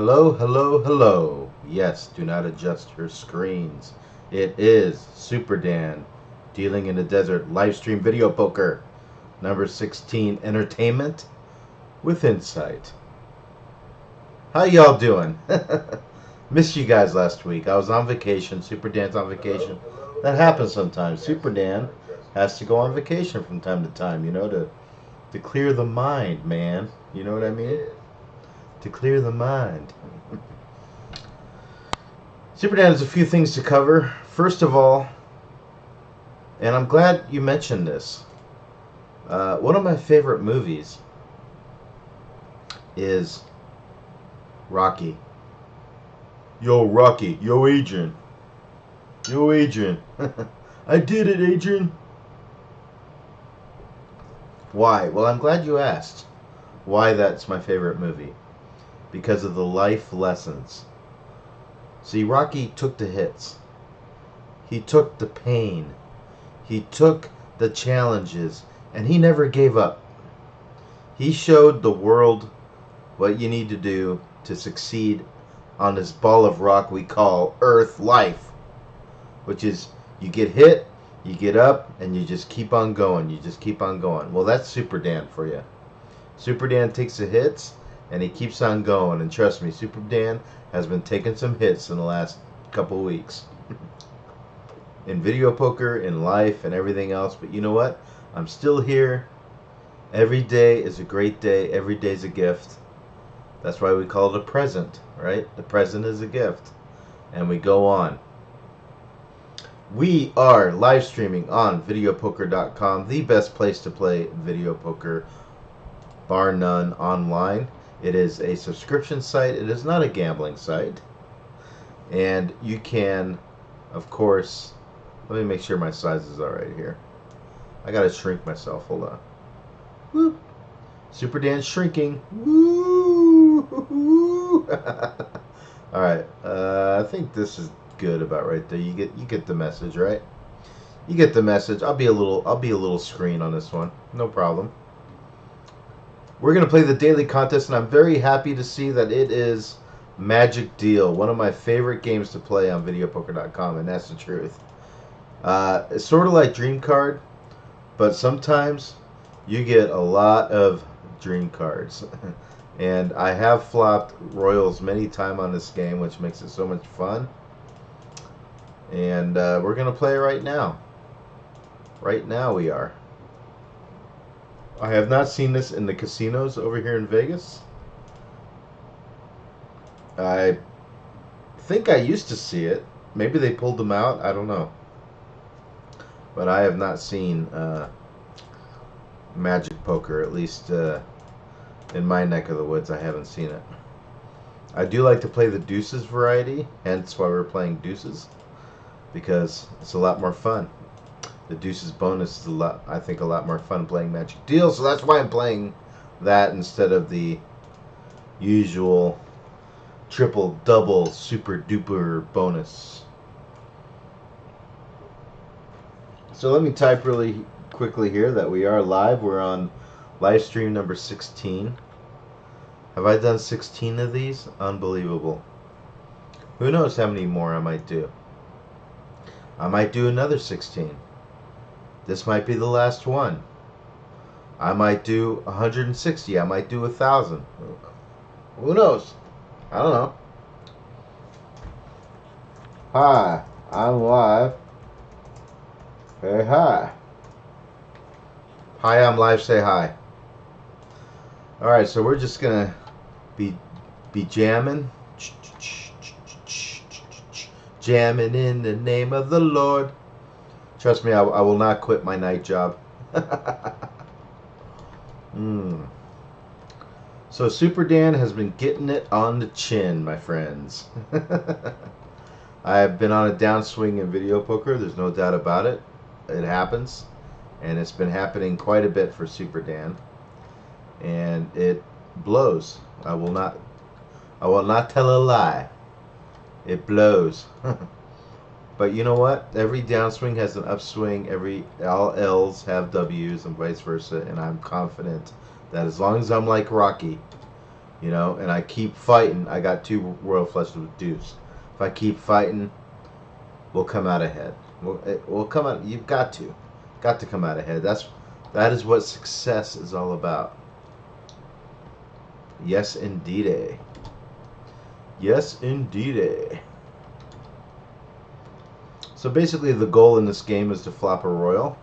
Hello, hello, hello. Yes, do not adjust your screens. It is Superdan Dealing in the Desert live stream video poker number 16 entertainment with insight. How y'all doing? Missed you guys last week. I was on vacation. Superdan's on vacation. That happens sometimes. Superdan has to go on vacation from time to time, to clear the mind, man. You know what I mean? To clear the mind. Superdan has a few things to cover. First of all, and I'm glad you mentioned this, one of my favorite movies is Rocky. Yo, Rocky. Yo, Adrian. Yo, Adrian. I did it, Adrian. Why? Well, I'm glad you asked why that's my favorite movie. Because of the life lessons. See, Rocky took the hits. He took the pain. He took the challenges. And he never gave up. He showed the world what you need to do to succeed on this ball of rock we call Earth life. Which is, you get hit, you get up, and you just keep on going. You just keep on going. Well, that's Superdan for you. Superdan takes the hits, and he keeps on going. And trust me, Superdan has been taking some hits in the last couple weeks. In video poker, in life, and everything else. But you know what? I'm still here. Every day is a great day. Every day is a gift. That's why we call it a present, right? The present is a gift. And we go on. We are live streaming on videopoker.com, the best place to play video poker, bar none, online. It is a subscription site. It is not a gambling site. And you can, of course, let me make sure my sizes are right here. I gotta shrink myself. Hold on. Whoop. Superdan's shrinking. Woo! Alright. I think this is good about right there. You get the message, right? You get the message. I'll be a little screen on this one. No problem. We're going to play the daily contest, and I'm very happy to see that it is Magic Deal, one of my favorite games to play on videopoker.com, and that's the truth. It's sort of like Dream Card, but sometimes you get a lot of dream cards. And I have flopped Royals many times on this game, which makes it so much fun. And we're going to play right now. Right now we are. I have not seen this in the casinos over here in Vegas. I think I used to see it. Maybe they pulled them out. I don't know. But I have not seen Magic Poker, at least in my neck of the woods. I haven't seen it. I do like to play the deuces variety, hence why we're playing deuces, because it's a lot more fun. The deuces bonus is I think a lot more fun playing Magic Deal, so that's why I'm playing that instead of the usual triple, double, super duper bonus. So let me type really quickly here that we are live. We're on live stream number 16. Have I done 16 of these? Unbelievable. Who knows how many more I might do. I might do another 16. This might be the last one. I might do 160. I might do 1,000. Who knows? I don't know. Hi, I'm live. Hey, hi. Hi, I'm live. Say hi. Alright, so we're just going to be jamming. Jamming in the name of the Lord. Trust me, I will not quit my night job. So Superdan has been getting it on the chin, my friends. I have been on a downswing in video poker. There's no doubt about it. It happens. And it's been happening quite a bit for Superdan. And it blows. I will not tell a lie. It blows. But you know what? Every downswing has an upswing. All L's have W's and vice versa. And I'm confident that as long as I'm like Rocky, you know, and I keep fighting. I got 2 royal flushes with deuce. If I keep fighting, we'll come out ahead. We'll come out. You've got to come out ahead. That is what success is all about. Yes, indeed. Yes, indeed. So basically, the goal in this game is to flop a royal.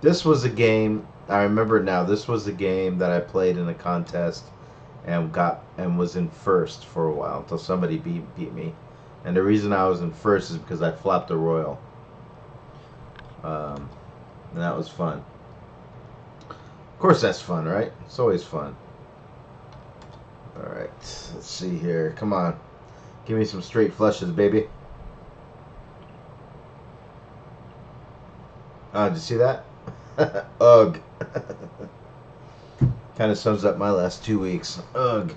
This was a game. I remember now. This was a game that I played in a contest and was in first for a while until somebody beat me. And the reason I was in first is because I flopped a royal. And that was fun. Of course, that's fun, right? It's always fun. All right, let's see here. Come on, give me some straight flushes, baby. Did you see that? Ugh. Kind of sums up my last 2 weeks. Ugh.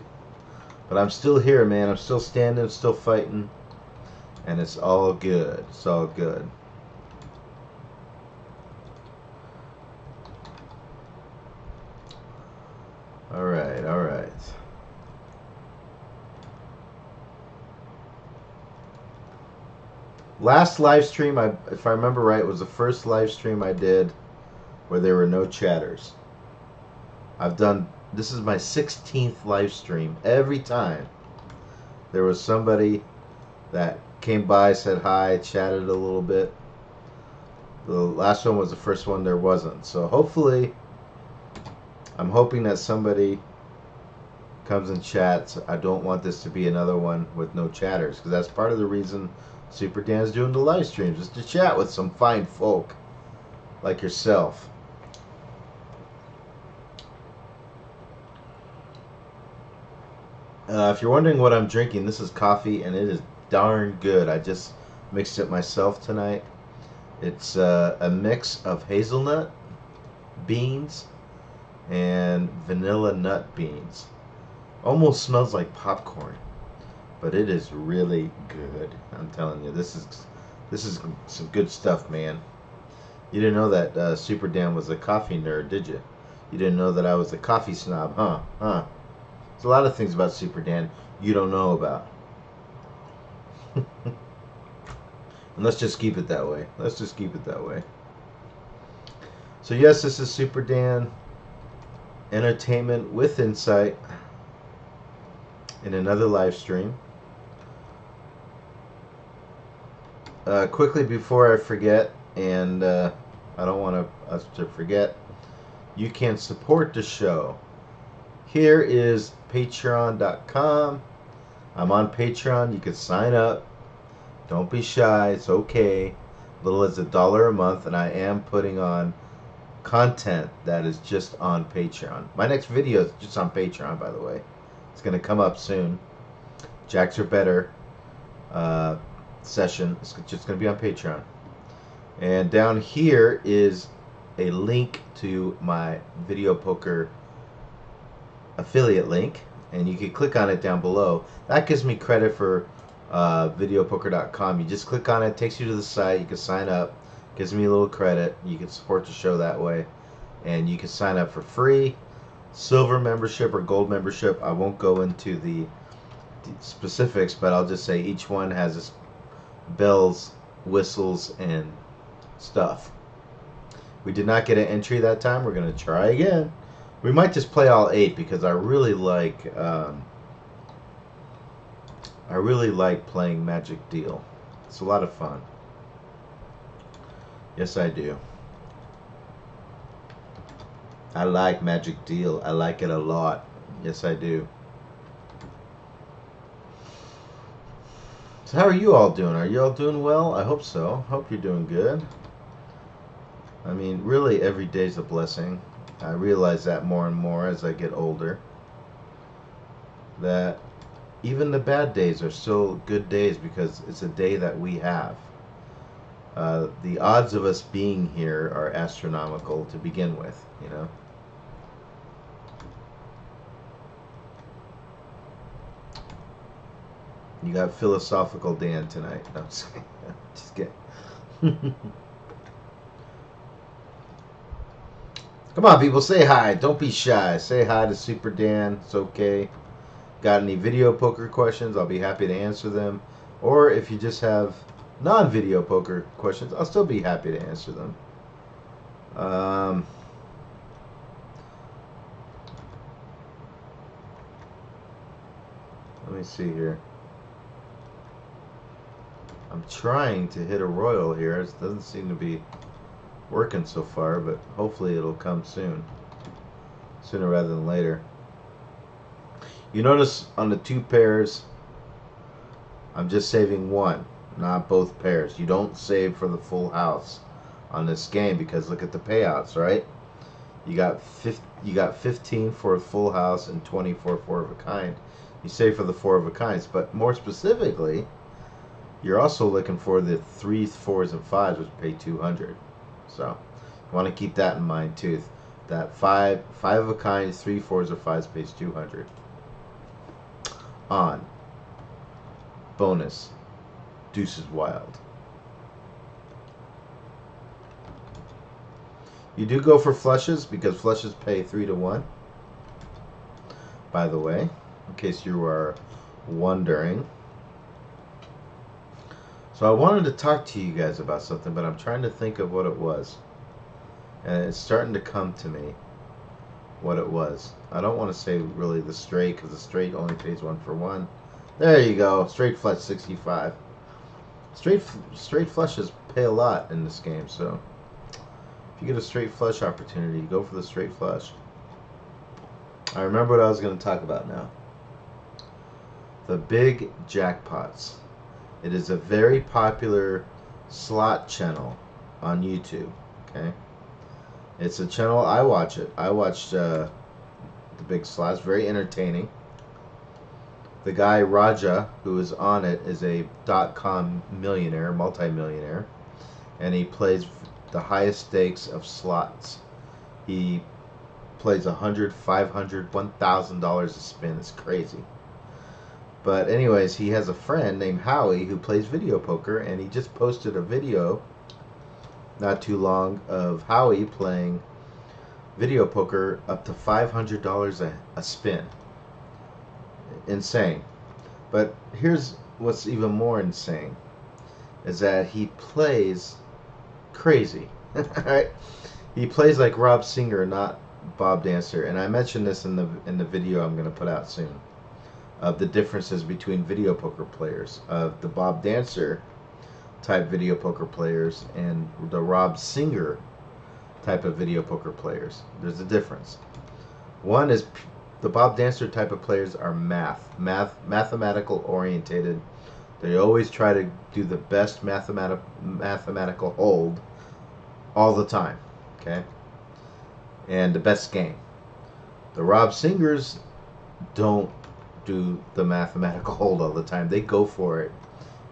But I'm still here, man. I'm still standing, still fighting, and it's all good. It's all good. All right, all right. Last live stream, if I remember right, was the first live stream I did where there were no chatters. This is my 16th live stream. Every time there was somebody that came by, said hi, chatted a little bit. The last one was the first one there wasn't. So hopefully, I'm hoping that somebody comes and chats. I don't want this to be another one with no chatters, because that's part of the reason Superdan's doing the live streams, is to chat with some fine folk like yourself. If you're wondering what I'm drinking, this is coffee, and it is darn good. I just mixed it myself tonight. It's a mix of hazelnut beans and vanilla nut beans. Almost smells like popcorn, but it is really good. I'm telling you, this is some good stuff, man. You didn't know that Superdan was a coffee nerd, did you? You didn't know that I was a coffee snob, huh? There's a lot of things about Superdan you don't know about. And let's just keep it that way. Let's just keep it that way. So yes, this is Superdan Entertainment with Insight in another live stream. Quickly before I forget, and I don't want us to forget, you can support the show. Here is patreon.com. I'm on Patreon. You can sign up. Don't be shy. It's okay. Little as $1 a month, and I am putting on content that is just on Patreon. My next video is just on Patreon, by the way. It's going to come up soon. Jacks Are Better session. It's just going to be on Patreon. And down here is a link to my video poker affiliate link, and you can click on it down below. That gives me credit for videopoker.com. You just click on it, takes you to the site. You can sign up, gives me a little credit. You can support the show that way, and you can sign up for free, silver membership, or gold membership. I won't go into the specifics, but I'll just say each one has its bells, whistles, and stuff. We did not get an entry that time. We're going to try again. We might just play all 8 because I really like playing Magic Deal. It's a lot of fun. Yes, I do. I like Magic Deal. I like it a lot. Yes, I do. So how are you all doing? Are you all doing well? I hope so. Hope you're doing good. I mean, really, every day's a blessing. I realize that more and more as I get older. That even the bad days are still good days because it's a day that we have. The odds of us being here are astronomical to begin with, you know. You got philosophical Dan tonight. No, just kidding. Come on, people, say hi. Don't be shy. Say hi to Super Dan. It's okay. Got any video poker questions? I'll be happy to answer them. Or if you just have non-video poker questions, I'll still be happy to answer them. Let me see here. I'm trying to hit a royal here. It doesn't seem to be working so far, but hopefully it'll come soon. Sooner rather than later. You notice on the two pairs, I'm just saving one, not both pairs. You don't save for the full house on this game because look at the payouts, right? You got 15 for a full house and 20 for a four of a kind. You save for the four of a kinds, but more specifically, you're also looking for the 3s, 4s, and 5s, which pay 200. So you want to keep that in mind too. That five of a kind, 3, 4s, or 5s pays 200. On bonus, deuces wild. You do go for flushes because flushes pay 3 to 1. By the way, in case you are wondering. So I wanted to talk to you guys about something, but I'm trying to think of what it was. And it's starting to come to me what it was. I don't want to say really the straight because the straight only pays 1 for 1. There you go. Straight flush 65. Straight flushes pay a lot in this game, so if you get a straight flush opportunity, go for the straight flush. I remember what I was going to talk about now. The big jackpots. It is a very popular slot channel on YouTube. Okay, it's a channel I watch it. I watched the big slots. Very entertaining. The guy Raja, who is on it, is a .com millionaire, multi-millionaire, and he plays the highest stakes of slots. He plays $100, $500, $1,000 a spin. It's crazy. But anyways, he has a friend named Howie who plays video poker, and he just posted a video not too long of Howie playing video poker up to $500 a spin. Insane. But here's what's even more insane is that he plays crazy. Right? He plays like Rob Singer, not Bob Dancer. And I mentioned this in the video I'm going to put out soon. Of the differences between video poker players, of the Bob Dancer type video poker players and the Rob Singer type of video poker players. There's a difference. One is the Bob Dancer type of players are mathematical orientated. They always try to do the best mathematical hold all the time, okay? And the best game. The Rob Singers don't do the mathematical hold all the time. They go for it,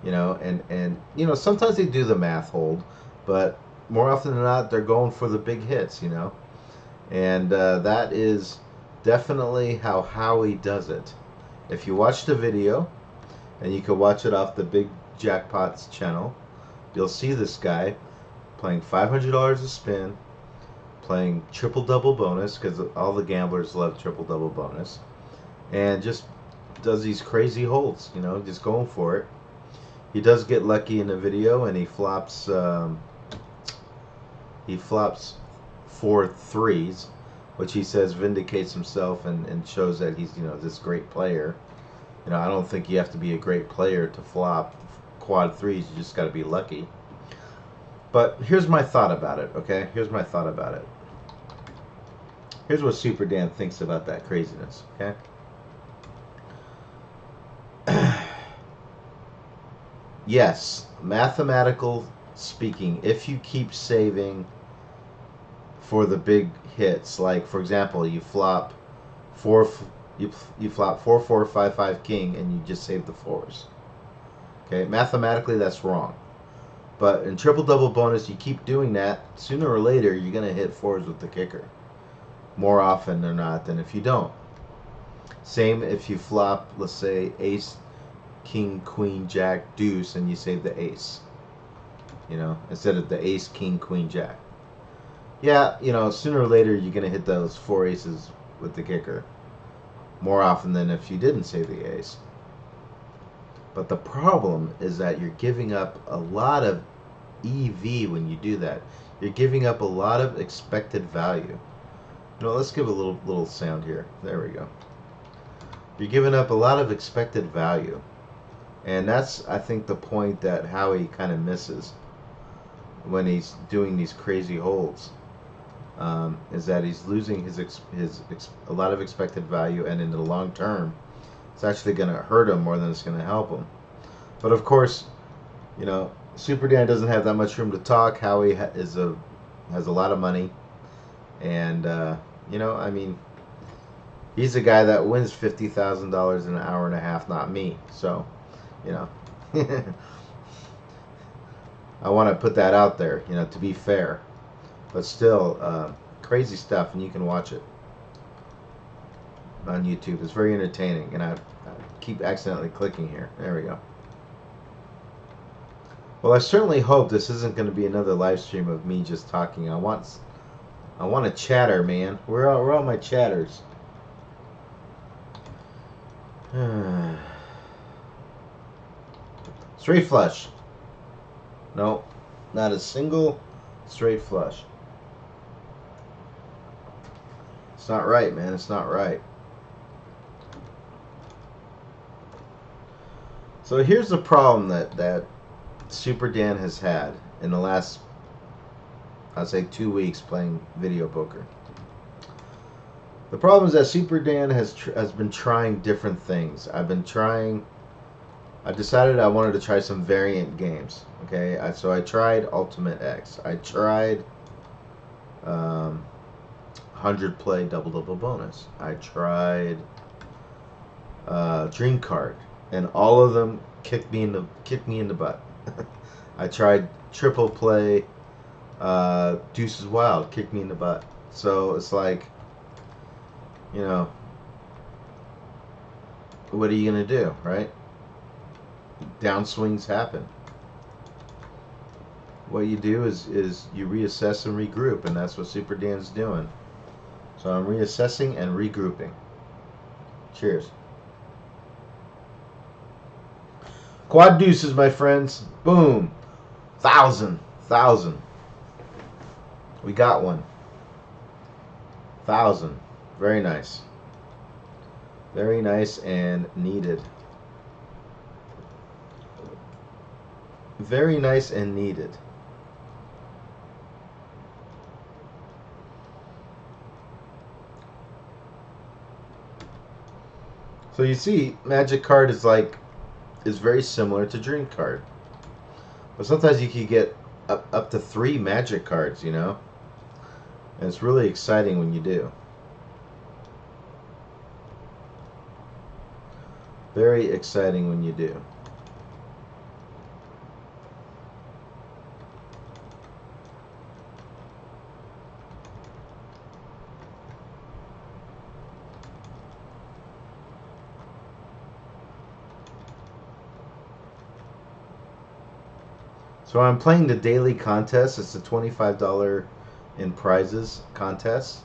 you know, and you know, sometimes they do the math hold, but more often than not they're going for the big hits, you know. And that is definitely how Howie does it. If you watch the video, and you can watch it off the Big Jackpots channel, you'll see this guy playing $500 a spin, playing triple double bonus because all the gamblers love triple double bonus, and just does these crazy holds, you know, just going for it. He does get lucky in the video, and he flops 4 3s, which he says vindicates himself and shows that he's, you know, this great player. You know, I don't think you have to be a great player to flop quad 3s. You just got to be lucky. But here's my thought about it, okay? Here's my thought about it. Here's what Super Dan thinks about that craziness, okay? Yes, mathematical speaking, if you keep saving for the big hits, like for example, you flop you flop 4 4 5 5 king and you just save the 4s. Okay, mathematically that's wrong. But in triple double bonus, you keep doing that, sooner or later you're gonna hit 4s with the kicker. More often than not than if you don't. Same if you flop, let's say, ace, king, queen, jack, deuce, and you save the ace. You know, instead of the ace, king, queen, jack. Yeah, you know, sooner or later you're going to hit those four aces with the kicker more often than if you didn't save the ace. But the problem is that you're giving up a lot of EV when you do that. You're giving up a lot of expected value. You know, let's give a little sound here. There we go. You're giving up a lot of expected value. And that's, I think, the point that Howie kind of misses when he's doing these crazy holds. Is that he's losing a lot of expected value, and in the long term, it's actually going to hurt him more than it's going to help him. But of course, you know, Superdan doesn't have that much room to talk. Howie has a lot of money, and you know, I mean, he's a guy that wins $50,000 in an hour and a half, not me. So, you know, I want to put that out there, you know, to be fair. But still, crazy stuff, and you can watch it on YouTube. It's very entertaining, and I keep accidentally clicking here. There we go. Well, I certainly hope this isn't going to be another live stream of me just talking. I want to chatter, man. Where are all my chatters? Straight flush. No, not a single straight flush. It's not right, man. It's not right. So here's the problem that Superdan has had in the last, I'd say, 2 weeks playing video poker. The problem is that Superdan has been trying different things. I decided I wanted to try some variant games. Okay, so I tried Ultimate X. I tried 100 play double bonus. I tried Dream Card, and all of them kicked me in the butt. I tried triple play Deuces Wild, kicked me in the butt. So it's like, you know, what are you gonna do, right? Downswings happen. What you do is you reassess and regroup, and that's what Superdan's doing. So I'm reassessing and regrouping. Cheers. Quad deuces, my friends. Boom. 1,000. We got one. 1,000. Very nice. Very nice and needed. Very nice and needed. So you see, Magic Card is very similar to Dream Card. But sometimes you can get up to 3 Magic Cards, you know? And it's really exciting when you do. Very exciting when you do. So I'm playing the daily contest. It's a $25 in prizes contest.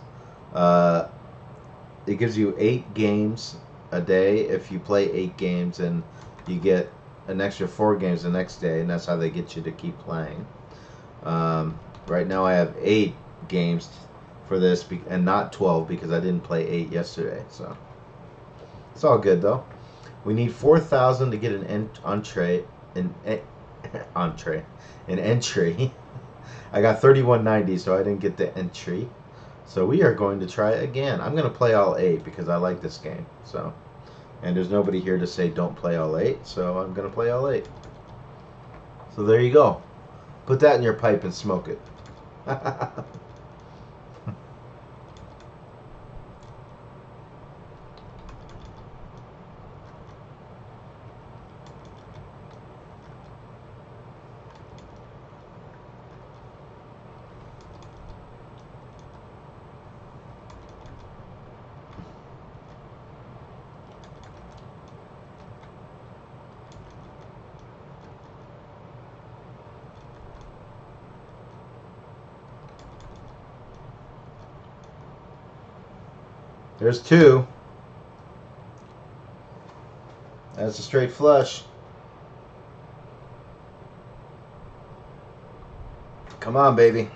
It gives you 8 games a day. If you play 8 games, and you get an extra 4 games the next day, and that's how they get you to keep playing. Right now I have 8 games for this, and not 12 because I didn't play 8 yesterday. So it's all good though. We need 4,000 to get an entry. I got 3190, so I didn't get the entry. So we are going to try again. I'm going to play all 8 because I like this game. So, and there's nobody here to say don't play all 8, so I'm going to play all 8. So there you go. Put that in your pipe and smoke it. There's two. That's a straight flush. Come on, baby.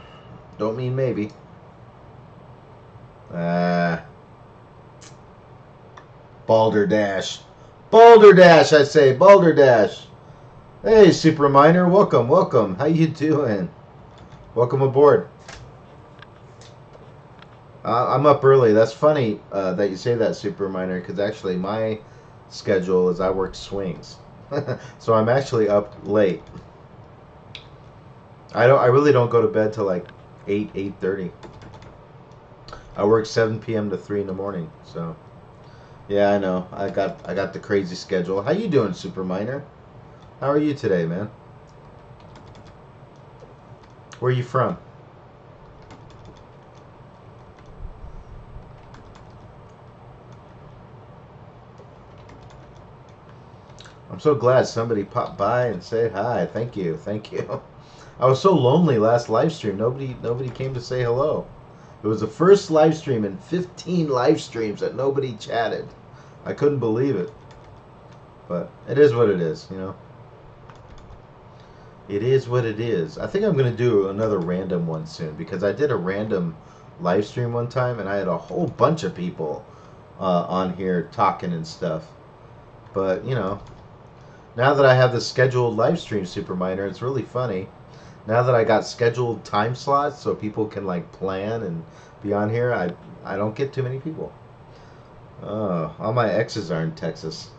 Don't mean maybe. Balderdash. Balderdash, I say. Balderdash. Hey, Super Miner. Welcome, welcome. How you doing? Welcome aboard. I'm up early. That's funny that you say that, Super Miner, because actually my schedule is I work swings. So I'm actually up late. I really don't go to bed till like 8:30. I work 7 p.m. to 3 in the morning. So yeah, I know. I got the crazy schedule. How you doing, Super Miner? How are you today, man? Where are you from? I'm so glad somebody popped by and said hi. Thank you, thank you. I was so lonely last live stream. Nobody came to say hello. It was the first live stream in 15 live streams that nobody chatted. I couldn't believe it. But it is what it is, you know. It is what it is. I think I'm going to do another random one soon because I did a random live stream one time and I had a whole bunch of people on here talking and stuff. But, you know, now that I have the scheduled live stream, Super Miner, it's really funny. Now that I got scheduled time slots so people can like plan and be on here, I don't get too many people. Oh, all my exes are in Texas.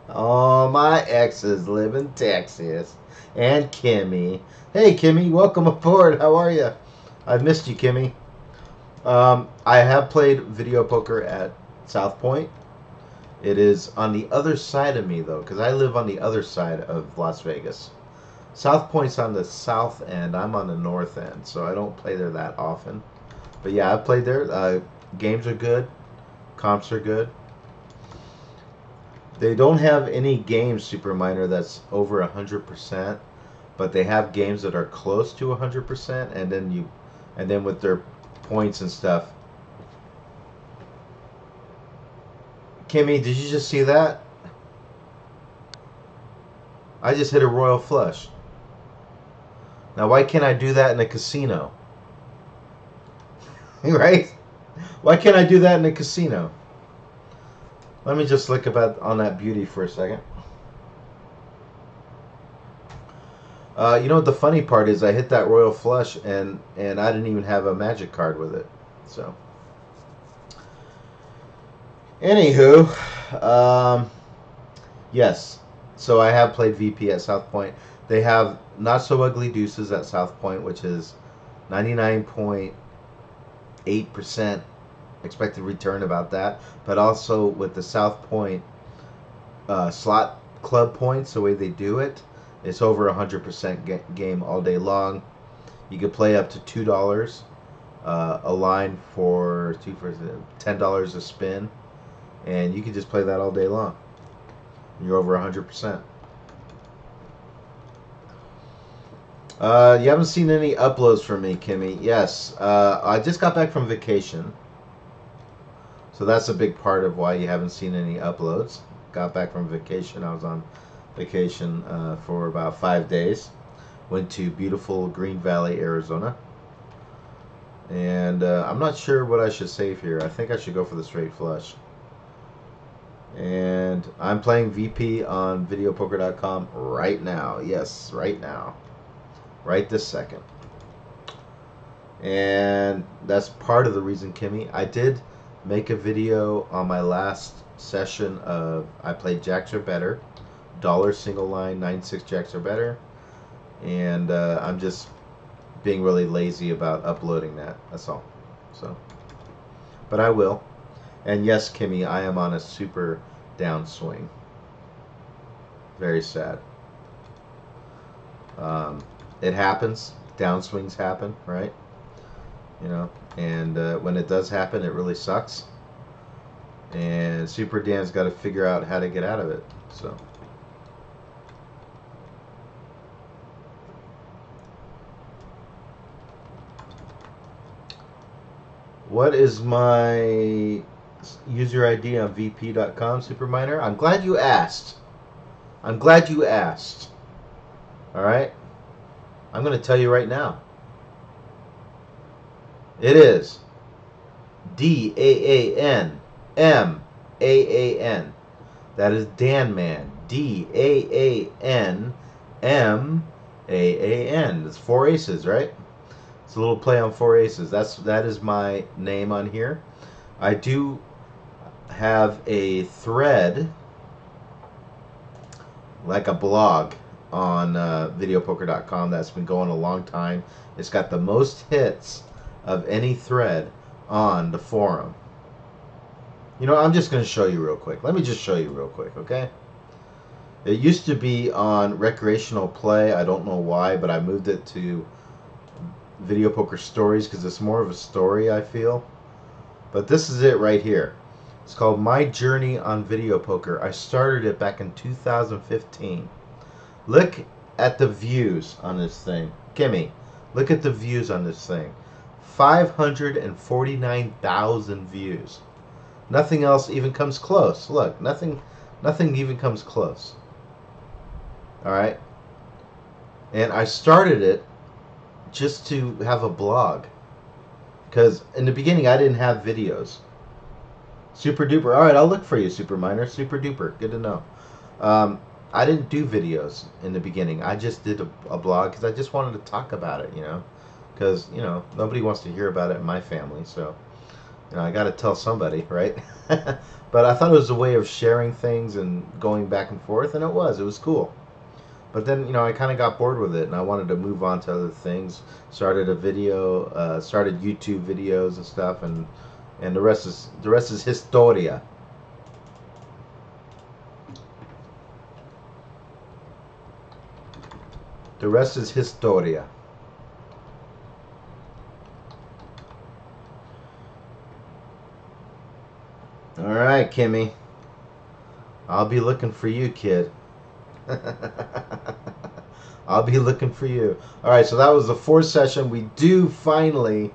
All my exes live in Texas. And Kimmy. Hey, Kimmy, welcome aboard. How are you? I've missed you, Kimmy. I have played video poker at South Point. It is on the other side of me, though, because I live on the other side of Las Vegas. South Point's on the south end. I'm on the north end, so I don't play there that often. But yeah, I've played there. Games are good. Comps are good. They don't have any games, Super Miner, that's over 100%, but they have games that are close to 100%, and then with their points and stuff. Kimmy, did you just see that? I just hit a royal flush. Now, why can't I do that in a casino? Right? Why can't I do that in a casino? Let me just look on that beauty for a second. You know what the funny part is? I hit that royal flush and I didn't even have a magic card with it. So, anywho, yes. So I have played VP at South Point. They have Not So Ugly Deuces at South Point, which is 99.8% expected return about that. But also with the South Point slot club points, the way they do it, it's over 100% game all day long. You could play up to $2 a line for $10 a spin, and you can just play that all day long. You're over 100%. You haven't seen any uploads from me, Kimmy. Yes, I just got back from vacation. So that's a big part of why you haven't seen any uploads. Got back from vacation. I was on vacation for about 5 days. Went to beautiful Green Valley, Arizona. And I'm not sure what I should save here. I think I should go for the straight flush. And I'm playing VP on videopoker.com right now. Yes, right now. Right this second. And that's part of the reason, Kimmy. I did make a video on my last session of I played jacks or better, dollar single line, 9-6 jacks or better, and I'm just being really lazy about uploading that. That's all. So, but I will. And yes, Kimmy, I am on a super downswing. Very sad. It happens. Downswings happen, right? You know, and when it does happen, it really sucks. And Super Dan's got to figure out how to get out of it. So, What is my user ID on vp.com, Superminer? I'm glad you asked. I'm glad you asked. All right? I'm going to tell you right now. It is DAANMAAN. That is Danman. DAANMAAN. It's four aces, right? It's a little play on four aces. That is my name on here. I do have a thread, like a blog, on videopoker.com that's been going a long time. It's got the most hits of any thread on the forum. You know, I'm just going to show you real quick. Let me just show you real quick, okay? It used to be on recreational play. I don't know why, but I moved it to Video Poker Stories because it's more of a story, I feel. But this is it right here. It's called My Journey on Video Poker. I started it back in 2015. Look at the views on this thing. Kimmy, look at the views on this thing. 549,000 views. Nothing else even comes close. Look, nothing even comes close. All right? And I started it just to have a blog. Because in the beginning, I didn't have videos. Super duper. All right, I'll look for you, Super Miner. Super duper. Good to know. I didn't do videos in the beginning. I just did a blog because I just wanted to talk about it, you know. Because, you know, nobody wants to hear about it in my family. So, you know, I got to tell somebody, right? But I thought it was a way of sharing things and going back and forth. And it was cool. But then, you know, I kind of got bored with it, and I wanted to move on to other things. Started started YouTube videos and stuff, and the rest is historia. The rest is historia. All right, Kimmy. I'll be looking for you, kid. I'll be looking for you. All right, so that was the fourth session. We do finally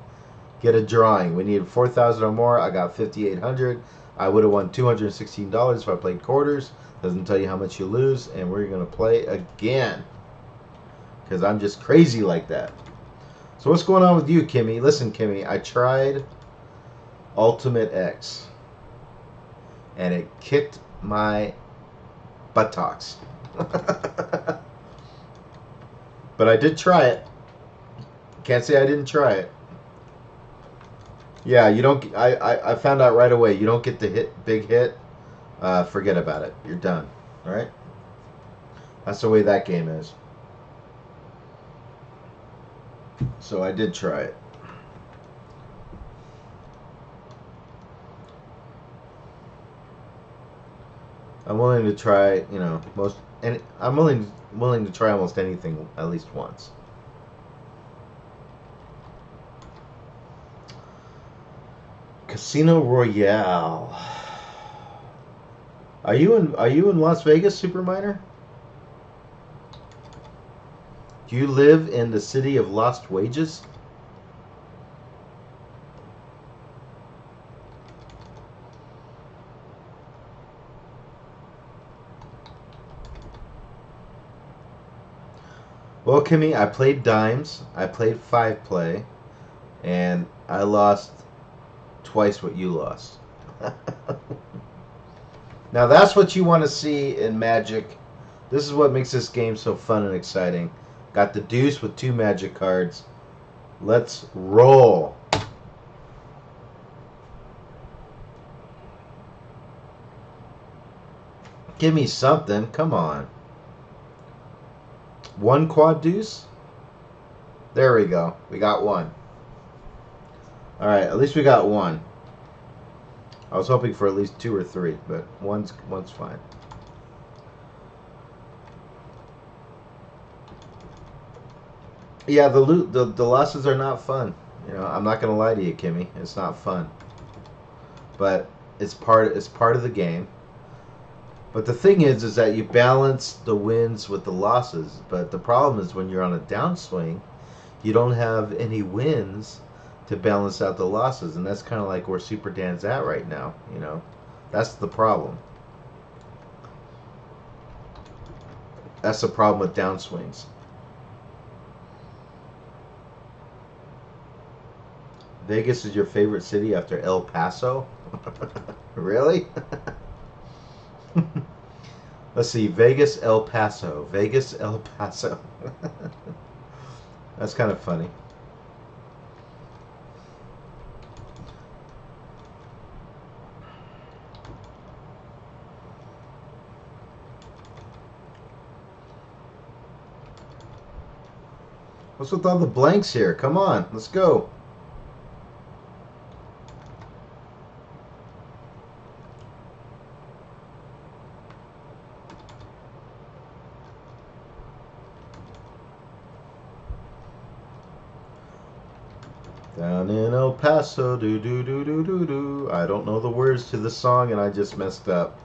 get a drawing. We needed 4,000 or more. I got 5,800. I would have won $216 if I played quarters. Doesn't tell you how much you lose, and we're gonna play again because I'm just crazy like that. So what's going on with you, Kimmy? Listen, Kimmy, I tried Ultimate X, and it kicked my buttocks. But I did try it. Can't say I didn't try it. Yeah, you don't. I found out right away. You don't get the big hit. Forget about it. You're done. All right. That's the way that game is. So I did try it. I'm willing to try. You know, I'm willing to try almost anything at least once. Casino Royale. Are you in Las Vegas, Superminer? Do you live in the city of lost wages? Well, Kimmy, I played dimes, I played 5-play, and I lost twice what you lost. Now that's what you want to see in Magic. This is what makes this game so fun and exciting. Got the deuce with 2 Magic cards. Let's roll. Give me something. Come on. 1 quad deuce? There we go. We got 1. Alright, at least we got 1. I was hoping for at least 2 or 3, but one's fine. Yeah, the losses are not fun. You know, I'm not gonna lie to you, Kimmy. It's not fun. But it's part of the game. But the thing is that you balance the wins with the losses. But the problem is when you're on a downswing, you don't have any wins to balance out the losses, and that's kind of like where Superdan's at right now. You know, that's the problem. That's the problem with downswings. Vegas is your favorite city after El Paso? Really? Let's see. Vegas, El Paso. Vegas, El Paso. That's kind of funny. What's with all the blanks here? Come on, let's go. Down in El Paso, do do do do do do. I don't know the words to the song, and I just messed up.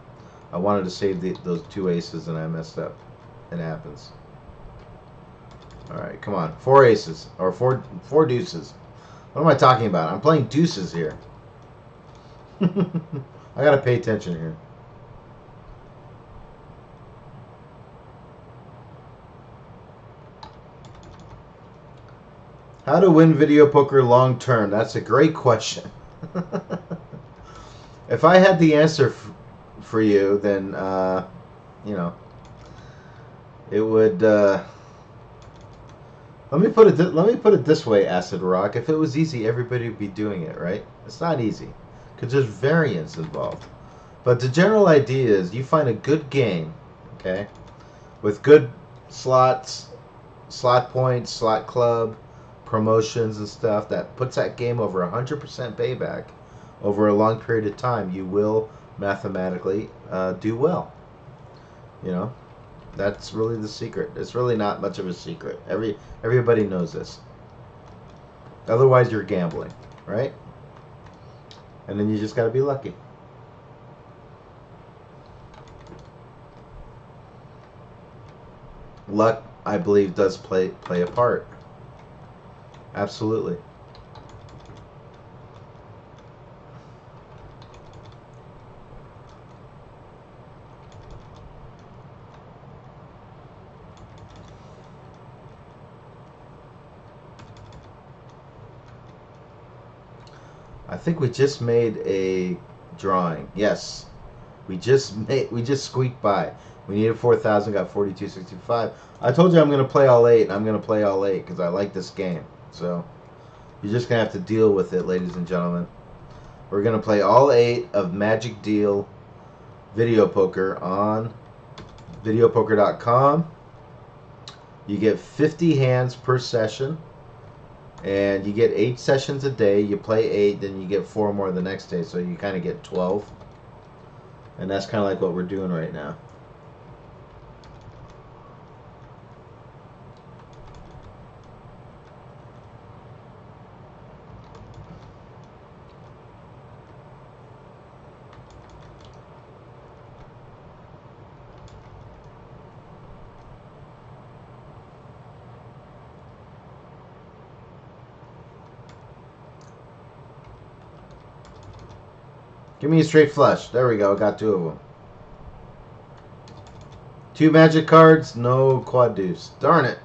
I wanted to save those two aces, and I messed up. It happens. All right, come on, 4 aces or four deuces. What am I talking about? I'm playing deuces here. I gotta pay attention here. How to win video poker long term? That's a great question. If I had the answer for you, then you know, it would. Let me put it this way, Acid Rock. If it was easy, everybody would be doing it, right? It's not easy because there's variance involved. But the general idea is you find a good game, okay, with good slots, slot points, slot club, promotions and stuff that puts that game over 100% payback over a long period of time. You will mathematically do well. You know, that's really the secret. It's really not much of a secret. Everybody knows this. Otherwise, you're gambling, right? And then you just got to be lucky. Luck, I believe, does play a part. Absolutely. I think we just made a drawing. Yes. We just squeaked by. We needed 4,000, got 42.65. I told you I'm going to play all 8, and I'm going to play all 8 because I like this game. So you're just going to have to deal with it, ladies and gentlemen. We're going to play all 8 of Magic Deal video poker on videopoker.com. You get 50 hands per session, and you get 8 sessions a day. You play 8, then you get 4 more the next day, so you kind of get 12. And that's kind of like what we're doing right now. Give me a straight flush. There we go. Got 2 of them. 2 magic cards. No quad deuce. Darn it.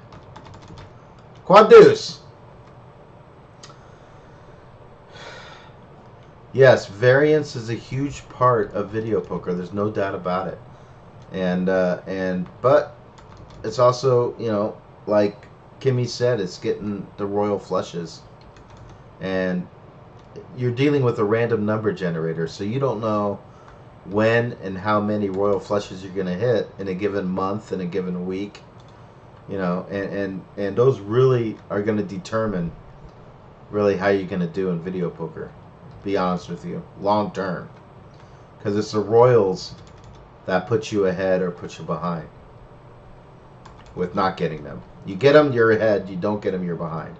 Quad deuce. Yes, variance is a huge part of video poker. There's no doubt about it. But it's also, you know, like Kimmy said, it's getting the royal flushes. And you're dealing with a random number generator, so you don't know when and how many royal flushes you're going to hit in a given month, in a given week, you know, and those really are going to determine really how you're going to do in video poker, be honest with you, long term, because it's the royals that put you ahead or put you behind with not getting them. You get them, you're ahead. You don't get them, you're behind.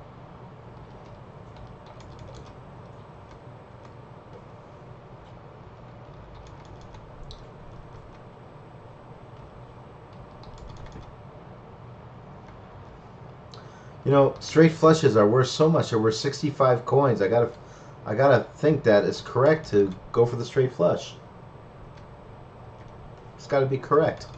You know, straight flushes are worth so much. They're worth 65 coins. I gotta think that it's correct to go for the straight flush. It's got to be correct.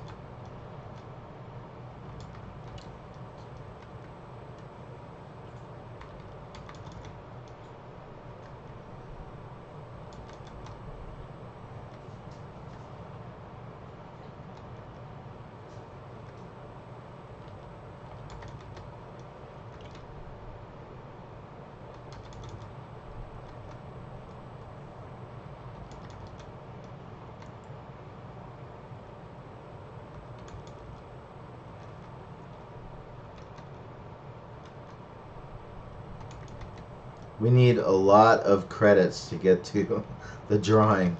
We need a lot of credits to get to the drawing.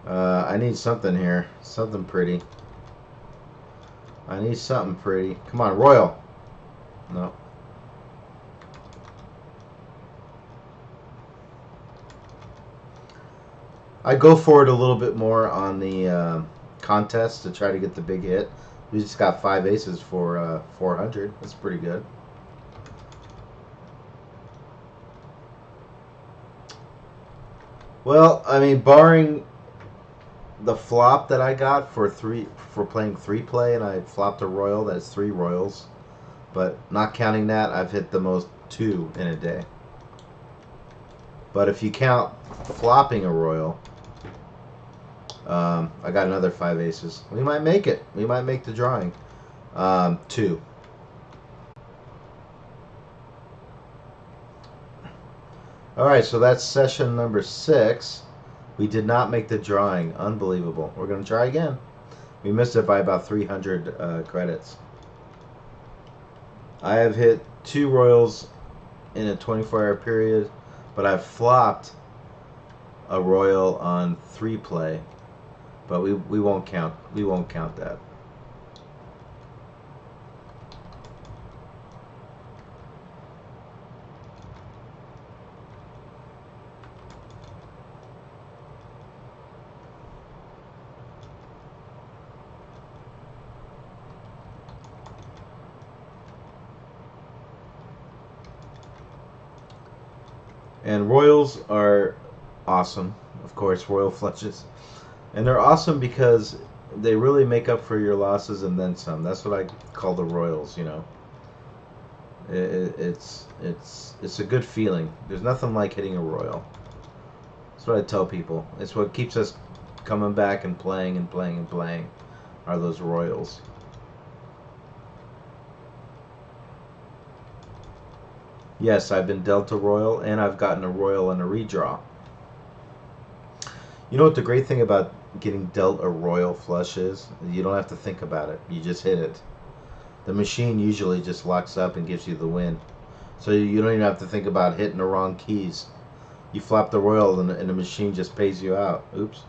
I need something here. Something pretty. I need something pretty. Come on, Royal. No. I go for it a little bit more on the contest to try to get the big hit. We just got 5 aces for 400. That's pretty good. Well, I mean, barring the flop that I got for playing 3 play, and I flopped a royal. That's 3 royals, but not counting that, I've hit the most 2 in a day. But if you count flopping a royal, I got another 5 aces. We might make it. We might make the drawing. 2. All right, so that's session number 6. We did not make the drawing. Unbelievable. We're going to try again. We missed it by about 300 credits. I have hit 2 royals in a 24-hour period, but I've flopped a royal on 3 play. But we won't count. We won't count that. And royals are awesome, of course, royal flushes. And they're awesome because they really make up for your losses and then some. That's what I call the royals, you know. It's a good feeling. There's nothing like hitting a royal. That's what I tell people. It's what keeps us coming back and playing and playing and playing, are those royals. Yes, I've been dealt a royal, and I've gotten a royal and a redraw. You know what the great thing about getting dealt a royal flush is? You don't have to think about it. You just hit it. The machine usually just locks up and gives you the win. So you don't even have to think about hitting the wrong keys. You flop the royal and the machine just pays you out. Oops.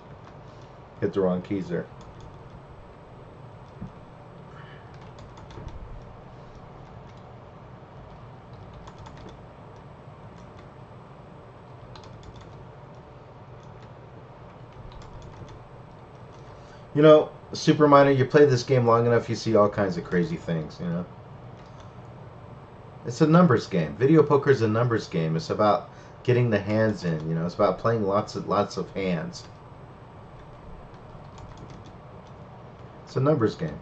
Hit the wrong keys there. You know, Super Minor, you play this game long enough, you see all kinds of crazy things, you know. It's a numbers game. Video poker is a numbers game. It's about getting the hands in, you know. It's about playing lots of hands. It's a numbers game.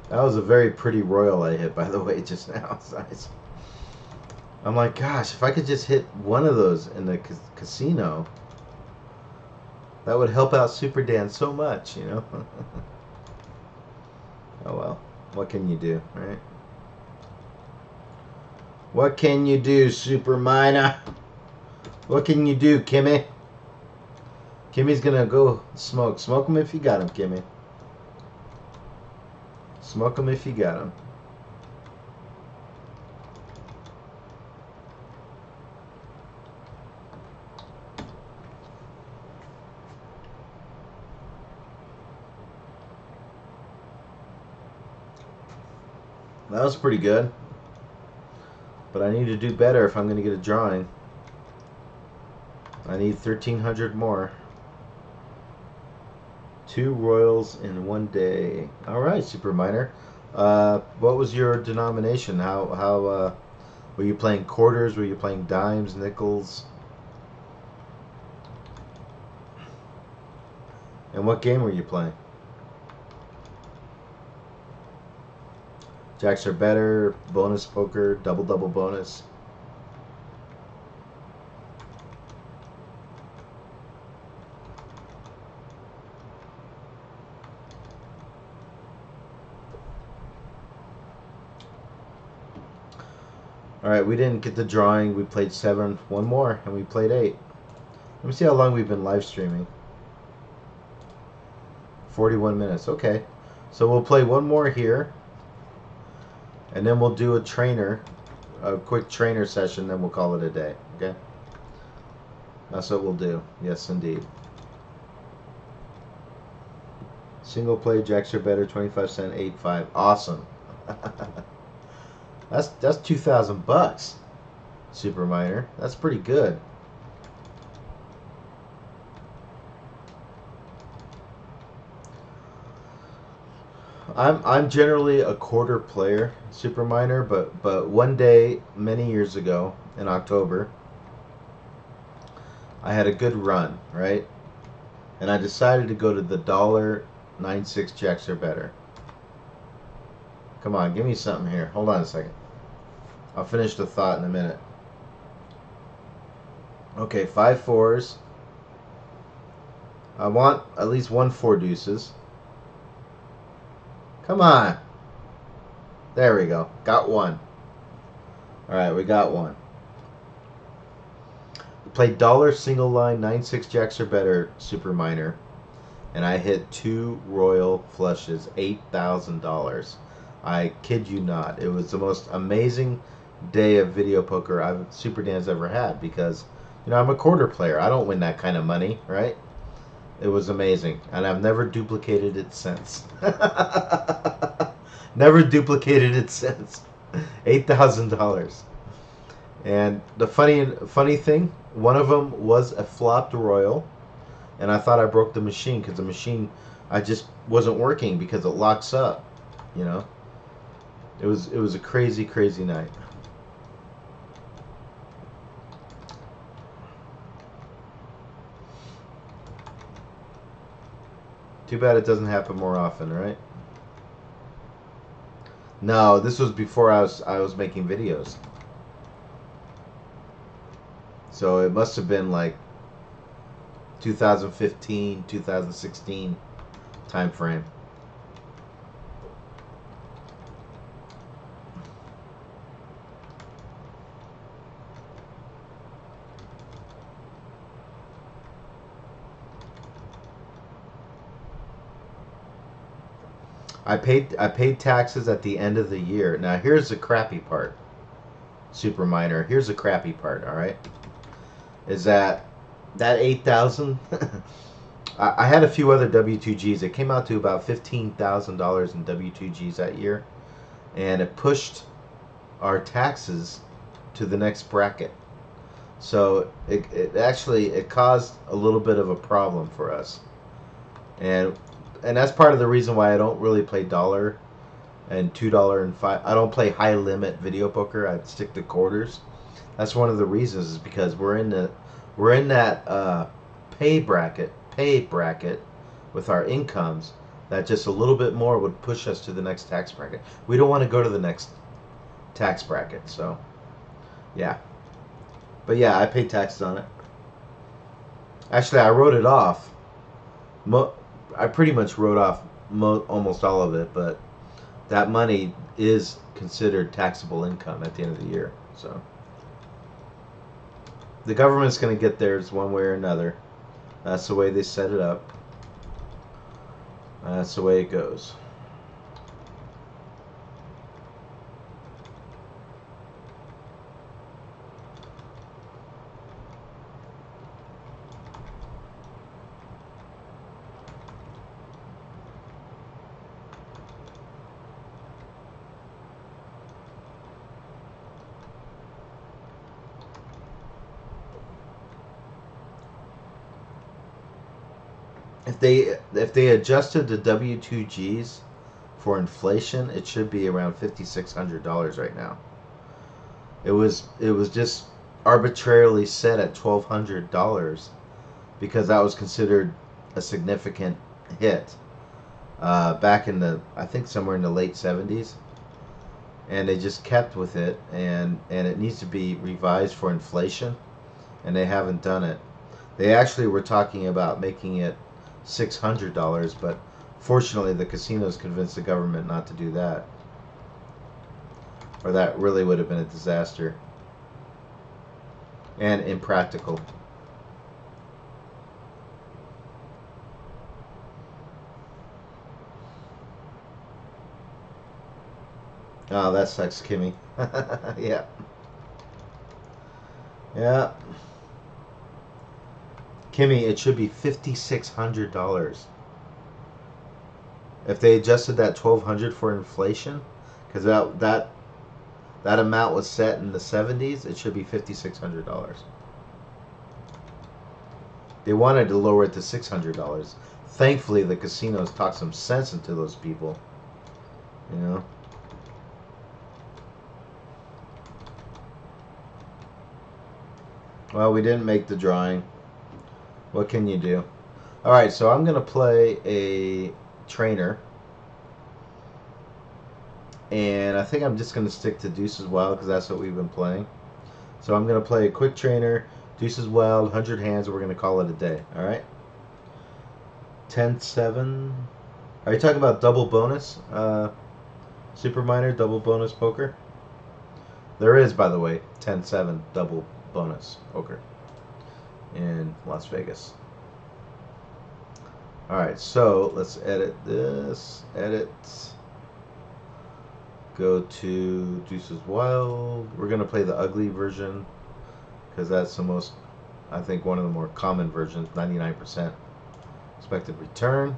That was a very pretty royal I hit, by the way, just now. I'm like, gosh, if I could just hit one of those in the casino, that would help out Superdan so much, you know? Oh well, what can you do, right? What can you do, Super Minor? What can you do, Kimmy? Kimmy's gonna go smoke. Smoke him if you got him, Kimmy. Smoke them if you got them. That was pretty good. But I need to do better if I'm going to get a drawing. I need 1,300 more. 2 royals in one day. All right, Super Miner. What was your denomination? How were you playing quarters? Were you playing dimes, nickels? And what game were you playing? Jacks are better, bonus poker, double bonus. Alright, we didn't get the drawing. We played 7, one more, and we played 8. Let me see how long we've been live streaming. 41 minutes, okay. So we'll play one more here, and then we'll do a quick trainer session, then we'll call it a day, okay? That's what we'll do, yes indeed. Single play, jacks are better, 25 cent, 8-5, awesome. That's 2,000 bucks, Super Miner. That's pretty good. I'm generally a quarter player, Super Miner, but one day many years ago in October, I had a good run, right? And I decided to go to the $1.96 jacks are better. Come on, give me something here. Hold on a second. I'll finish the thought in a minute. Okay, 5 fours. I want at least 1 4 deuces. Come on. There we go. Got one. Alright, we got one. We played dollar single line, 9-6 jacks or better, Super Miner. And I hit 2 royal flushes, $8,000. I kid you not. It was the most amazing day of video poker Superdan's ever had, because, you know, I'm a quarter player. I don't win that kind of money, right? It was amazing, and I've never duplicated it since. Never duplicated it since. $8,000. And the funny thing, one of them was a flopped royal, and I thought I broke the machine, because the machine, I just wasn't working because it locks up, you know. It was a crazy night. Too bad it doesn't happen more often, right? No, this was before I was making videos. So it must have been like 2015, 2016 time frame. I paid taxes at the end of the year. Now here's the crappy part, Super Miner. Here's the crappy part. All right, is that 8,000? I had a few other W2Gs. It came out to about $15,000 in W2Gs that year, and it pushed our taxes to the next bracket. So it actually caused a little bit of a problem for us, and that's part of the reason why I don't really play dollar and $2 and 5. I don't play high limit video poker. I stick to quarters. That's one of the reasons, is because we're in that pay bracket with our incomes, that just a little bit more would push us to the next tax bracket. We don't want to go to the next tax bracket, so yeah. But yeah, I paid taxes on it. Actually, I wrote it off. I pretty much wrote off almost all of it, but that money is considered taxable income at the end of the year. So the government's going to get theirs one way or another. That's the way they set it up. That's the way it goes. If they adjusted the W2Gs for inflation, it should be around $5,600 right now. It was just arbitrarily set at $1,200 because that was considered a significant hit back in the, I think, somewhere in the late 70s, and they just kept with it, and it needs to be revised for inflation, and they haven't done it. They actually were talking about making it $600, but fortunately the casinos convinced the government not to do that, or that really would have been a disaster and impractical. Oh, that sucks, Kimmy. Yeah. Yeah. Kimmy, it should be $5,600. If they adjusted that $1,200 for inflation, because that amount was set in the 70s, it should be $5,600. They wanted to lower it to $600. Thankfully, the casinos talked some sense into those people. You know. Well, we didn't make the drawing. What can you do? All right, so I'm gonna play a trainer, and I think I'm just gonna stick to Deuces Wild because that's what we've been playing. So I'm gonna play a quick trainer, Deuces Wild, 100 hands, and we're gonna call it a day. All right. 10-7. Are you talking about double bonus? Super minor double bonus poker. There is, by the way, 10-7 double bonus poker in Las Vegas. Alright, so let's edit this. Edit. Go to Deuces Wild. We're going to play the ugly version because that's the most, I think, one of the more common versions. 99% expected return.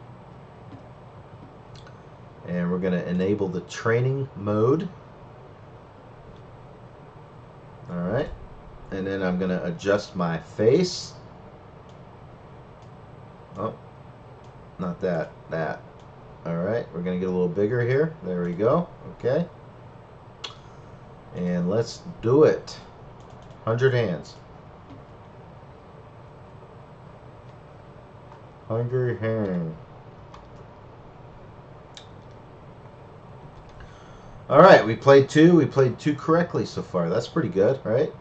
And we're going to enable the training mode. Alright. And then I'm going to adjust my face. Oh, not that. That. Alright, we're going to get a little bigger here. There we go. Okay. And let's do it. 100 hands. 100 hands. Alright, we played two. We played two correctly so far. That's pretty good, right?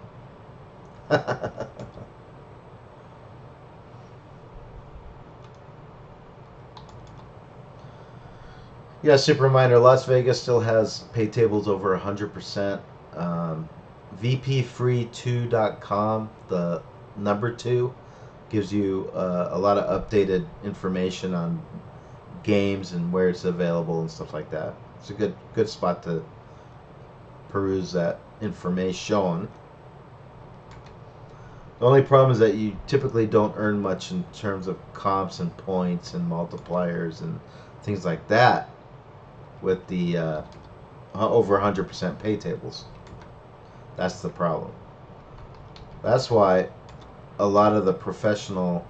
Yeah, Super Minor. Las Vegas still has pay tables over 100%. VPFree2.com, the number 2, gives you a lot of updated information on games and where it's available and stuff like that. It's a good spot to peruse that information. The only problem is that you typically don't earn much in terms of comps and points and multipliers and things like that with the over 100% pay tables. That's the problem. That's why a lot of the professional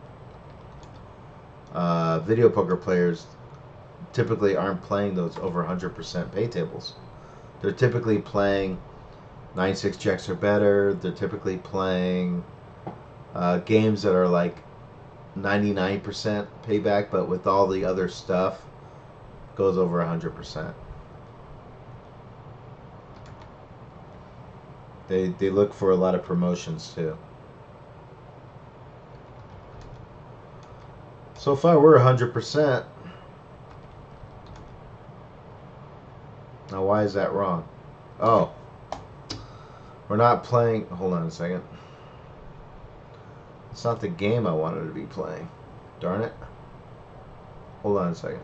video poker players typically aren't playing those over 100% pay tables. They're typically playing 9-6 checks or better. They're typically playing games that are like 99% payback, but with all the other stuff goes over 100%. They look for a lot of promotions too. So far we're 100%. Now why is that wrong? Oh, we're not playing. Hold on a second. It's not the game I wanted to be playing. Darn it. Hold on a second.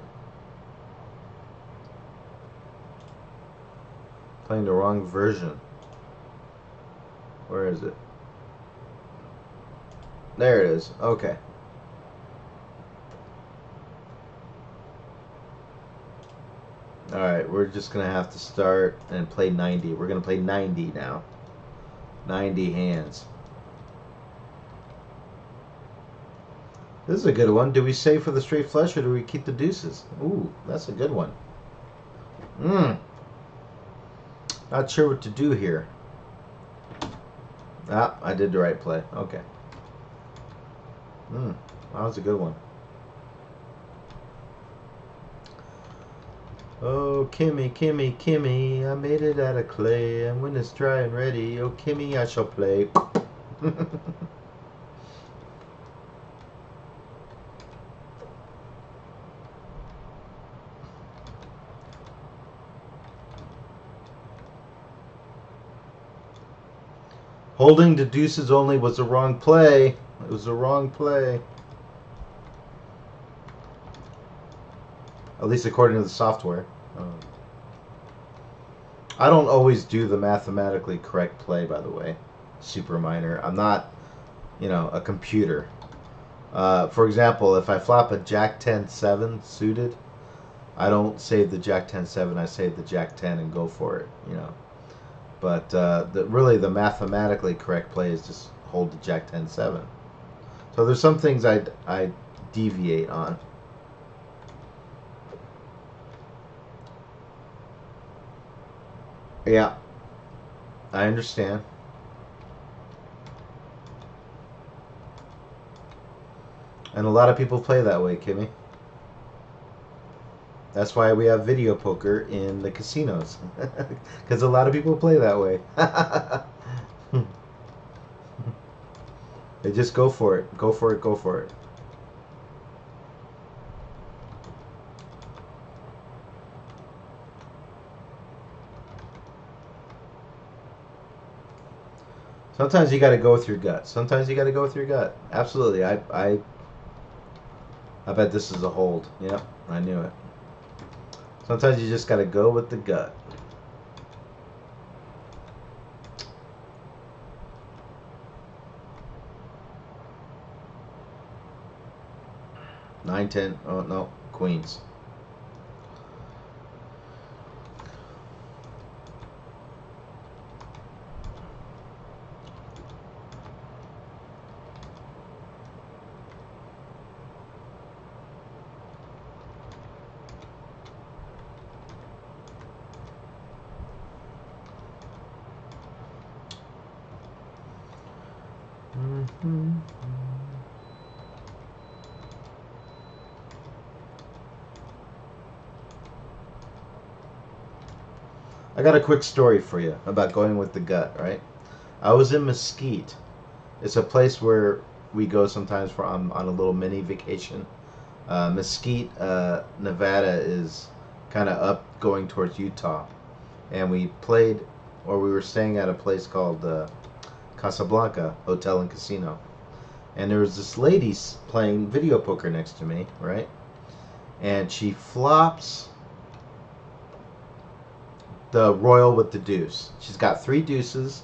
Playing the wrong version. Where is it? There it is. Okay. Alright, we're just going to have to start and play 90. We're going to play 90 now. 90 hands. This is a good one. Do we save for the straight flush or do we keep the deuces? Ooh, that's a good one. Not sure what to do here. Ah, I did the right play. Okay. That was a good one. Oh, Kimmy, Kimmy, Kimmy, I made it out of clay. And when it's dry and ready, oh, Kimmy, I shall play. Holding the deuces only was the wrong play. It was the wrong play. At least according to the software. I don't always do the mathematically correct play, by the way. Super minor. I'm not, a computer. For example, if I flop a Jack 10-7 suited, I don't save the Jack 10-7. I save the Jack 10 and go for it. But really, the mathematically correct play is just hold the Jack 10-7. So there's some things I deviate on. Yeah, I understand. And a lot of people play that way, Kimmy. That's why we have video poker in the casinos. Because a lot of people play that way. They just go for it. Go for it. Go for it. Sometimes you got to go with your gut. Sometimes you got to go with your gut. Absolutely. I bet this is a hold. Yep, I knew it. Sometimes you just got to go with the gut. Nine, 10. Oh, no. Queens. I got a quick story for you about going with the gut, right? I was in Mesquite. It's a place where we go sometimes for on a little mini vacation. Mesquite, Nevada is kind of up going towards Utah. And we were staying at a place called Casablanca Hotel and Casino. And there was this lady playing video poker next to me, right? And she flops the royal with the deuce. She's got 3 deuces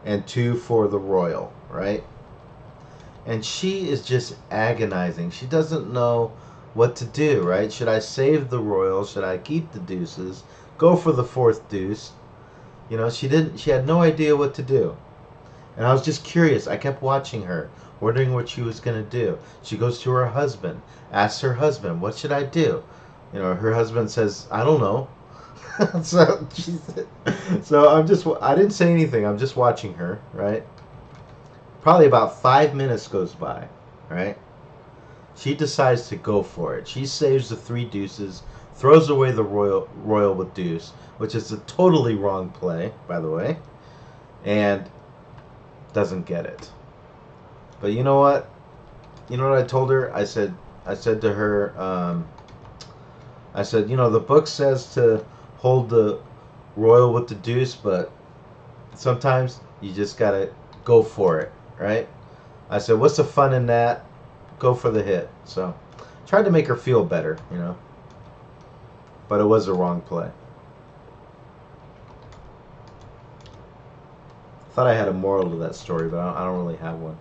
and 2 for the royal, right? And she is just agonizing. She doesn't know what to do, right? Should I save the royal? Should I keep the deuces? Go for the 4th deuce? She had no idea what to do. And I was just curious. I kept watching her, wondering what she was going to do. She goes to her husband, asks her husband, what should I do? Her husband says, I don't know. So I didn't say anything. I'm just watching her, right? Probably about 5 minutes goes by, right? She decides to go for it. She saves the 3 deuces, throws away the royal with deuce, which is a totally wrong play, by the way, and doesn't get it. But you know what? You know what I told her? I said to her, I said, the book says to hold the royal with the deuce, but sometimes you just gotta go for it, right? I said, what's the fun in that? Go for the hit. So tried to make her feel better, but it was a wrong play. Thought I had a moral to that story, but I don't really have one.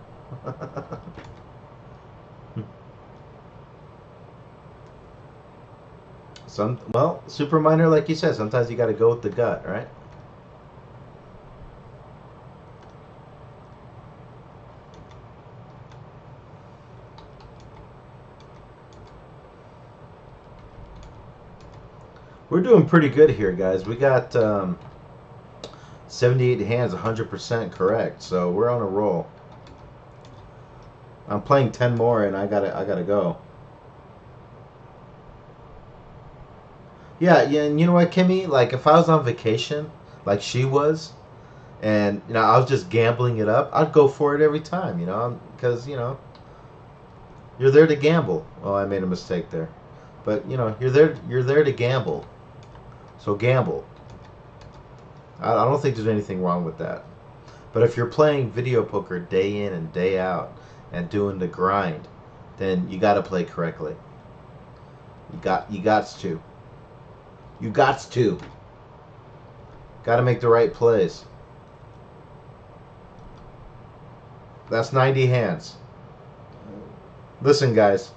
Super minor, like you said, sometimes you got to go with the gut, right? We're doing pretty good here, guys. We got 78 hands, 100% correct. So we're on a roll. I'm playing 10 more, and I gotta go. Yeah, yeah, and you know what, Kimmy? Like, if I was on vacation, like she was, and I was just gambling it up, I'd go for it every time. Because you're there to gamble. Oh, I made a mistake there, but you're there to gamble. So gamble. I don't think there's anything wrong with that. But if you're playing video poker day in and day out and doing the grind, then you got to play correctly. You gots to. You gots to. Got to make the right plays. That's 90 hands. Listen, guys,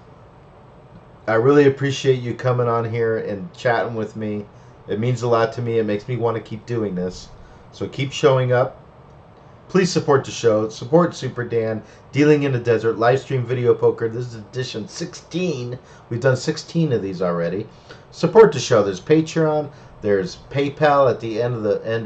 I really appreciate you coming on here and chatting with me. It means a lot to me. It makes me want to keep doing this. So keep showing up. Please support the show. Support Superdan Dealing in the Desert live stream video poker. This is edition 16. We've done 16 of these already. Support the show. There's Patreon. There's PayPal at the end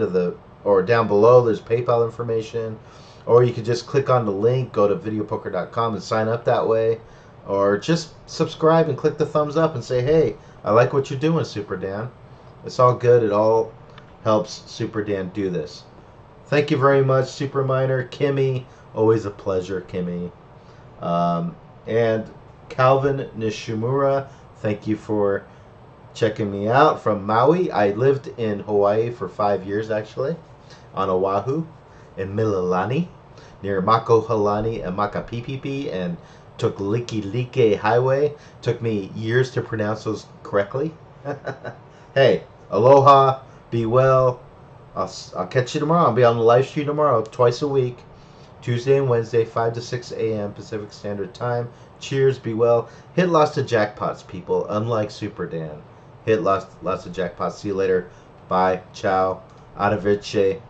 of the or down below. There's PayPal information. Or you can just click on the link, go to videopoker.com and sign up that way. Or just subscribe and click the thumbs up and say, hey, I like what you're doing, Superdan. It's all good. It all helps Superdan do this. Thank you very much, Superminer. Kimmy, always a pleasure, Kimmy. And Calvin Nishimura, thank you for checking me out from Maui. I lived in Hawaii for 5 years, actually, on Oahu, in Mililani, near Makohalani and Makapipipi, and took Likelike Highway. Took me years to pronounce those correctly. Hey, aloha, be well. I'll catch you tomorrow. I'll be on the live stream tomorrow, twice a week, Tuesday and Wednesday, 5 to 6 a.m. Pacific Standard Time. Cheers, be well. Hit lots of jackpots, people, unlike Superdan. Hit lots of jackpots. See you later. Bye. Ciao. Arrivederci.